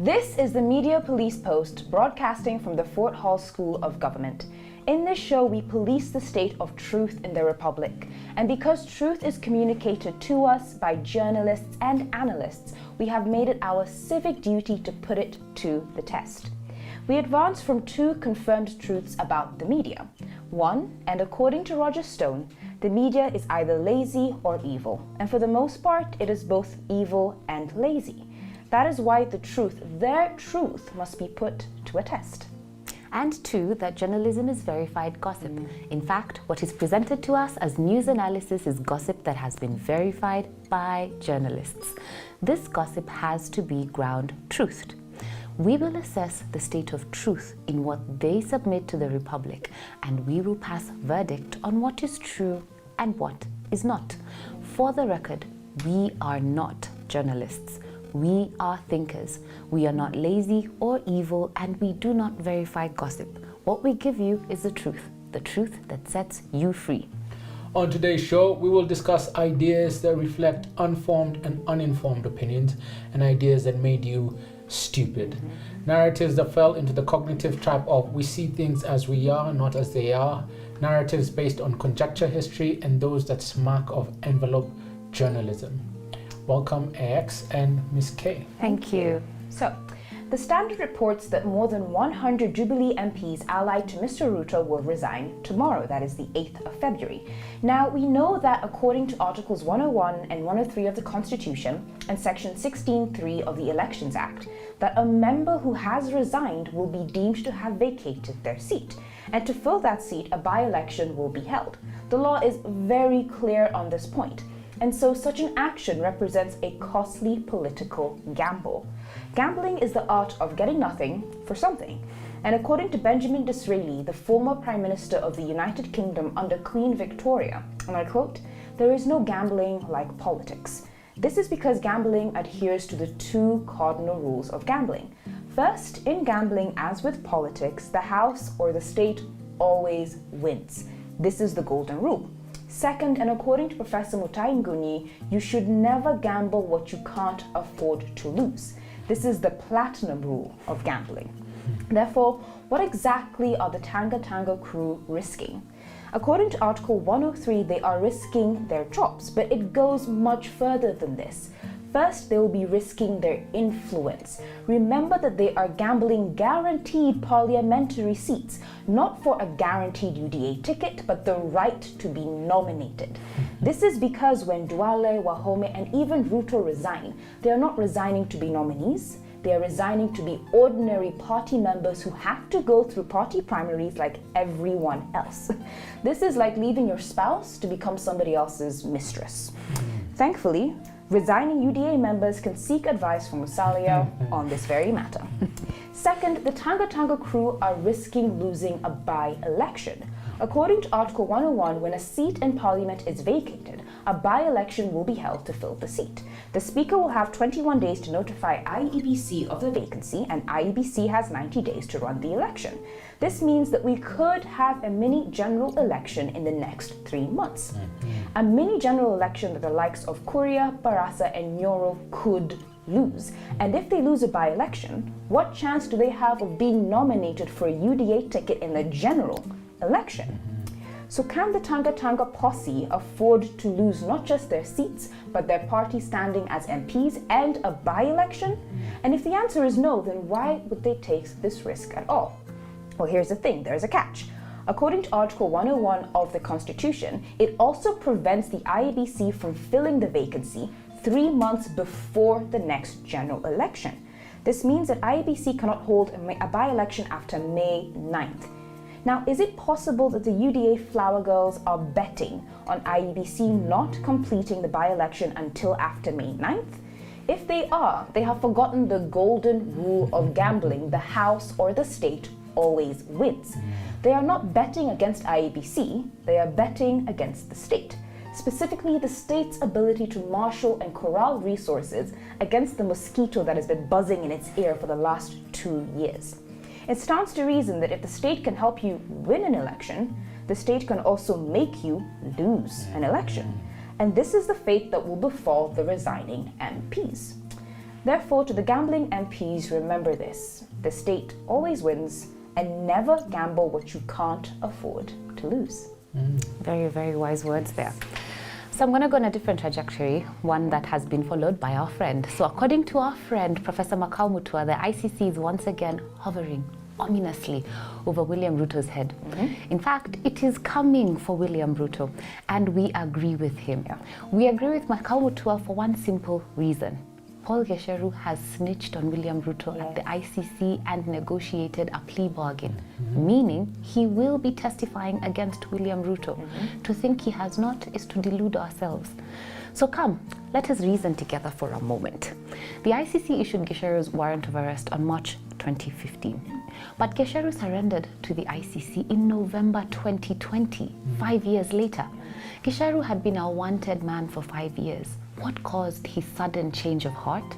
This is the Media Police Post, broadcasting from the Fort Hall School of Government. In this show, we police the state of truth in the Republic. And because truth is communicated to us by journalists and analysts, we have made it our civic duty to put it to the test. We advance from two confirmed truths about the media. One, and according to Roger Stone, the media is either lazy or evil. And for the most part, it is both evil and lazy. That is why the truth, their truth, must be put to a test. And two, that journalism is verified gossip. In fact, what is presented to us as news analysis is gossip that has been verified by journalists. This gossip has to be ground-truthed. We will assess the state of truth in what they submit to the Republic, and we will pass verdict on what is true and what is not. For the record, we are not journalists. We are thinkers. We are not lazy or evil, and we do not verify gossip. What we give you is the truth that sets you free. On today's show, we will discuss ideas that reflect unformed and uninformed opinions, and ideas that made you stupid. Narratives that fell into the cognitive trap of we see things as we are, not as they are. Narratives based on conjecture history, and those that smack of envelope journalism. Welcome, AX and Ms. K. Thank you. So, the Standard reports that more than 100 Jubilee MPs allied to Mr. RUTO will resign tomorrow, that is the 8th of February. Now, we know that according to Articles 101 and 103 of the Constitution and Section 16(3) of the Elections Act, that a member who has resigned will be deemed to have vacated their seat. And to fill that seat, a by-election will be held. The law is very clear on this point. And so such an action represents a costly political gamble. Gambling is the art of getting nothing for something. And according to Benjamin Disraeli, the former Prime Minister of the United Kingdom under Queen Victoria, and I quote, "There is no gambling like politics." This is because gambling adheres to the two cardinal rules of gambling. First, in gambling, as with politics, the house or the state always wins. This is the golden rule. Second, and according to Professor Mutai Nguni, you should never gamble what you can't afford to lose. This is the platinum rule of gambling. Therefore, what exactly are the Tanga Tanga crew risking? According to Article 103, they are risking their jobs, but it goes much further than this. First, they will be risking their influence. Remember that they are gambling guaranteed parliamentary seats, not for a guaranteed UDA ticket, but the right to be nominated. This is because when Duale, Wahome, and even RUTO resign, they are not resigning to be nominees. They are resigning to be ordinary party members who have to go through party primaries like everyone else. This is like leaving your spouse to become somebody else's mistress. Thankfully, resigning UDA members can seek advice from Musalia on this very matter. Second, the Tanga Tanga crew are risking losing a by-election. According to Article 101, when a seat in Parliament is vacated, a by-election will be held to fill the seat. The Speaker will have 21 days to notify IEBC of the vacancy, and IEBC has 90 days to run the election. This means that we could have a mini general election in the next 3 months. A mini general election that the likes of Kuria, Barasa, and Nyoro could lose. And if they lose a by-election, what chance do they have of being nominated for a UDA ticket in the general election? So can the Tanga Tanga posse afford to lose not just their seats, but their party standing as MPs and a by-election? And if the answer is no, then why would they take this risk at all? Well, here's the thing, there's a catch. According to Article 101 of the Constitution, it also prevents the IEBC from filling the vacancy 3 months before the next general election. This means that IEBC cannot hold a by-election after May 9th. Now, is it possible that the UDA Flower Girls are betting on IEBC not completing the by-election until after May 9th? If they are, they have forgotten the golden rule of gambling: the house or the state always wins. They are not betting against IEBC, they are betting against the state. Specifically, the state's ability to marshal and corral resources against the mosquito that has been buzzing in its ear for the last 2 years. It stands to reason that if the state can help you win an election, the state can also make you lose an election. And this is the fate that will befall the resigning MPs. Therefore, to the gambling MPs, remember this: the state always wins, and never gamble what you can't afford to lose. Very, very wise words there. So I'm going to go on a different trajectory, one that has been followed by our friend. So according to our friend, Professor Makau Mutua, the ICC is once again hovering ominously over William Ruto's head. In fact, it is coming for William Ruto, and we agree with him. We agree with Makau Mutua for one simple reason. Paul Gesheru has snitched on William Ruto at the ICC and negotiated a plea bargain, meaning he will be testifying against William Ruto. To think he has not is to delude ourselves. So come, let us reason together for a moment. The ICC issued Gesheru's warrant of arrest on March 2015, but Gesheru surrendered to the ICC in November 2020, 5 years later. Gesheru had been a wanted man for 5 years. What caused his sudden change of heart?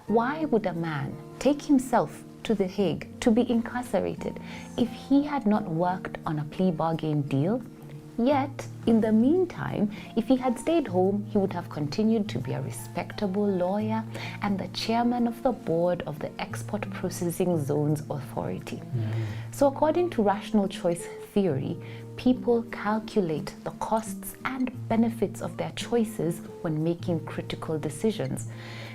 Why would a man take himself to The Hague to be incarcerated if he had not worked on a plea bargain deal? Yet, in the meantime, if he had stayed home, he would have continued to be a respectable lawyer and the chairman of the board of the Export Processing Zones Authority. So according to rational choice theory, people calculate the costs and benefits of their choices when making critical decisions.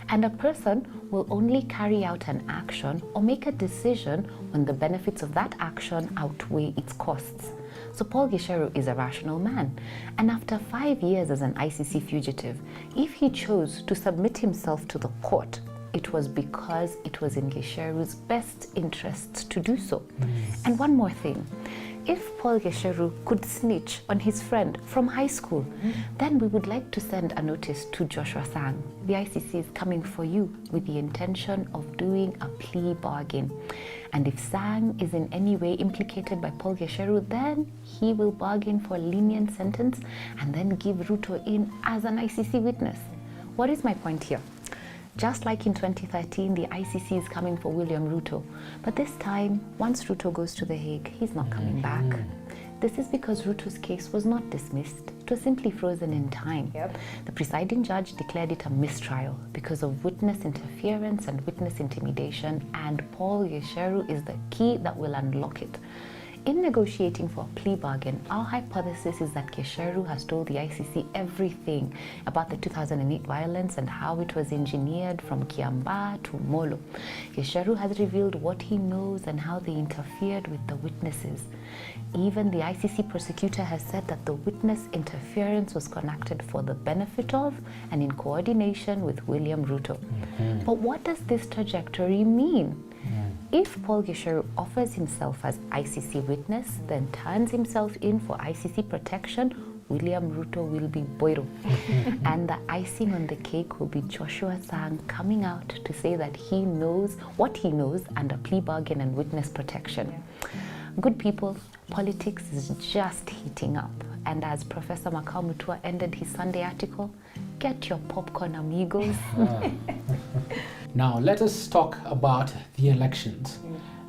And a person will only carry out an action or make a decision when the benefits of that action outweigh its costs. So Paul Gesheru is a rational man, and after 5 years as an ICC fugitive, if he chose to submit himself to the court, it was because it was in Gesheru's best interests to do so. And one more thing, if Paul Gesheru could snitch on his friend from high school, then we would like to send a notice to Joshua Sang. The ICC is coming for you with the intention of doing a plea bargain. And if Sang is in any way implicated by Paul Gesheru, then he will bargain for a lenient sentence and then give Ruto in as an ICC witness. What is my point here? Just like in 2013, the ICC is coming for William Ruto. But this time, once Ruto goes to The Hague, he's not coming back. This is because Ruto's case was not dismissed. It was simply frozen in time. The presiding judge declared it a mistrial because of witness interference and witness intimidation, and Paul Gesheru is the key that will unlock it. In negotiating for a plea bargain, our hypothesis is that Gesheru has told the ICC everything about the 2008 violence and how it was engineered from Kiambaa to Molo. Gesheru has revealed what he knows and how they interfered with the witnesses. Even the ICC prosecutor has said that the witness interference was conducted for the benefit of and in coordination with William Ruto. But what does this trajectory mean? If Paul Gesheru offers himself as ICC witness, then turns himself in for ICC protection, William Ruto will be Boiro. And the icing on the cake will be Joshua Sang coming out to say that he knows what he knows under plea bargain and witness protection. Good people, politics is just heating up. And as Professor Makau Mutua ended his Sunday article, get your popcorn, amigos. Now, let us talk about the elections.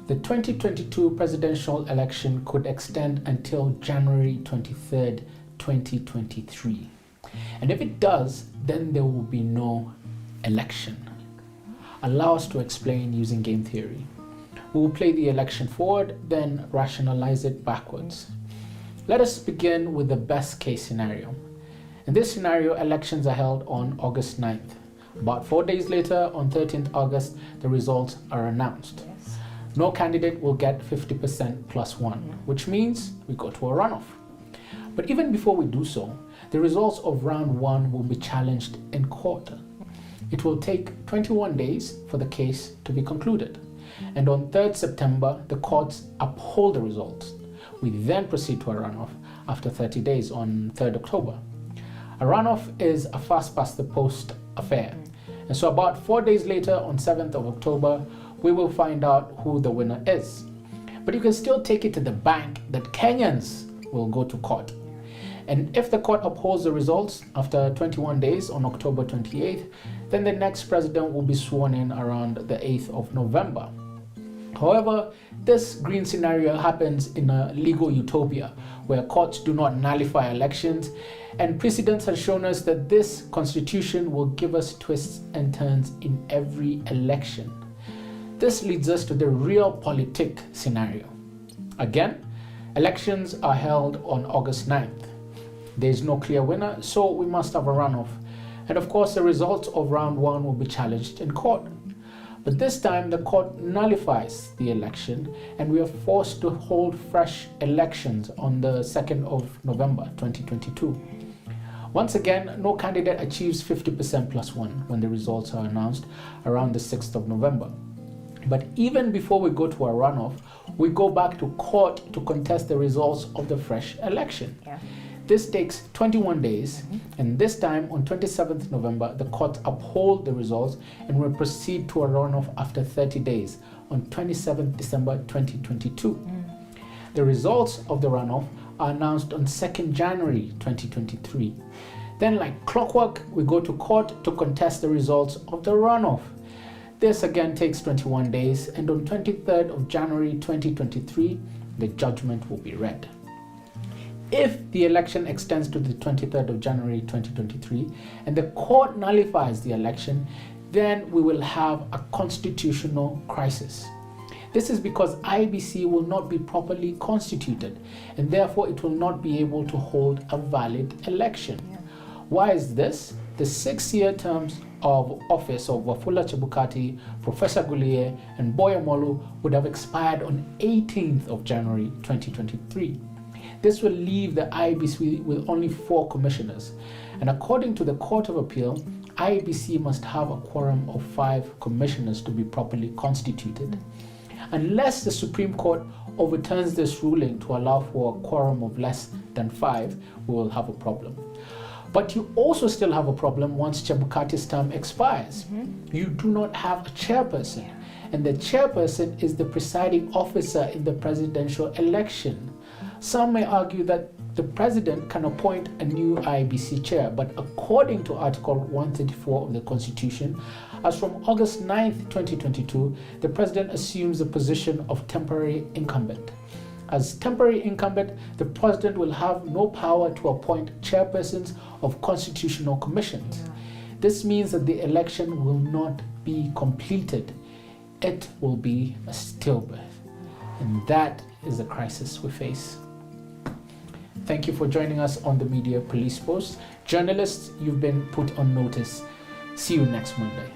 The 2022 presidential election could extend until January 23rd, 2023. And if it does, then there will be no election. Allow us to explain using game theory. We will play the election forward, then rationalize it backwards. Let us begin with the best case scenario. In this scenario, elections are held on August 9th. About 4 days later, on 13th August, the results are announced. No candidate will get 50% plus one, which means we go to a runoff. But even before we do so, the results of round one will be challenged in court. It will take 21 days for the case to be concluded. And on 3rd September, the courts uphold the results. We then proceed to a runoff after 30 days on 3rd October. A runoff is a fast past the post affair. And so about 4 days later, on 7th of October, we will find out who the winner is. But you can still take it to the bank that Kenyans will go to court. And if the court upholds the results after 21 days on October 28th, then the next president will be sworn in around the 8th of November. However, this green scenario happens in a legal utopia where courts do not nullify elections, and precedents have shown us that this constitution will give us twists and turns in every election. This leads us to the realpolitik scenario. Again, elections are held on August 9th. There is no clear winner, so we must have a runoff. And of course, the results of round 1 will be challenged in court. But this time, the court nullifies the election, and we are forced to hold fresh elections on the 2nd of November 2022. Once again, no candidate achieves 50% plus 1 when the results are announced around the 6th of November. But even before we go to a runoff, we go back to court to contest the results of the fresh election. Yeah. This takes 21 days, and this time on 27th November, the court uphold the results and will proceed to a runoff after 30 days on 27th December 2022. The results of the runoff are announced on 2nd January 2023. Then, like clockwork, we go to court to contest the results of the runoff. This again takes 21 days, and on 23rd of January 2023, the judgment will be read. If the election extends to the 23rd of January 2023 and the court nullifies the election, then we will have a constitutional crisis. This is because IEBC will not be properly constituted, and therefore it will not be able to hold a valid election. Why is this? The 6-year terms of office of Wafula Chebukati, Professor Gulier, and Boyamolu would have expired on 18th of January 2023. This will leave the IEBC with only 4 commissioners, and according to the Court of Appeal, IEBC must have a quorum of 5 commissioners to be properly constituted. Unless the Supreme Court overturns this ruling to allow for a quorum of less than 5, we will have a problem. But you also still have a problem once Chebukati's term expires. You do not have a chairperson, and the chairperson is the presiding officer in the presidential election. Some may argue that the president can appoint a new IEBC chair, but according to Article 134 of the Constitution, as from August 9th, 2022, the president assumes the position of temporary incumbent. As temporary incumbent, the president will have no power to appoint chairpersons of constitutional commissions. This means that the election will not be completed. It will be a stillbirth. And that is the crisis we face. Thank you for joining us on the Media Police Post. Journalists, you've been put on notice. See you next Monday.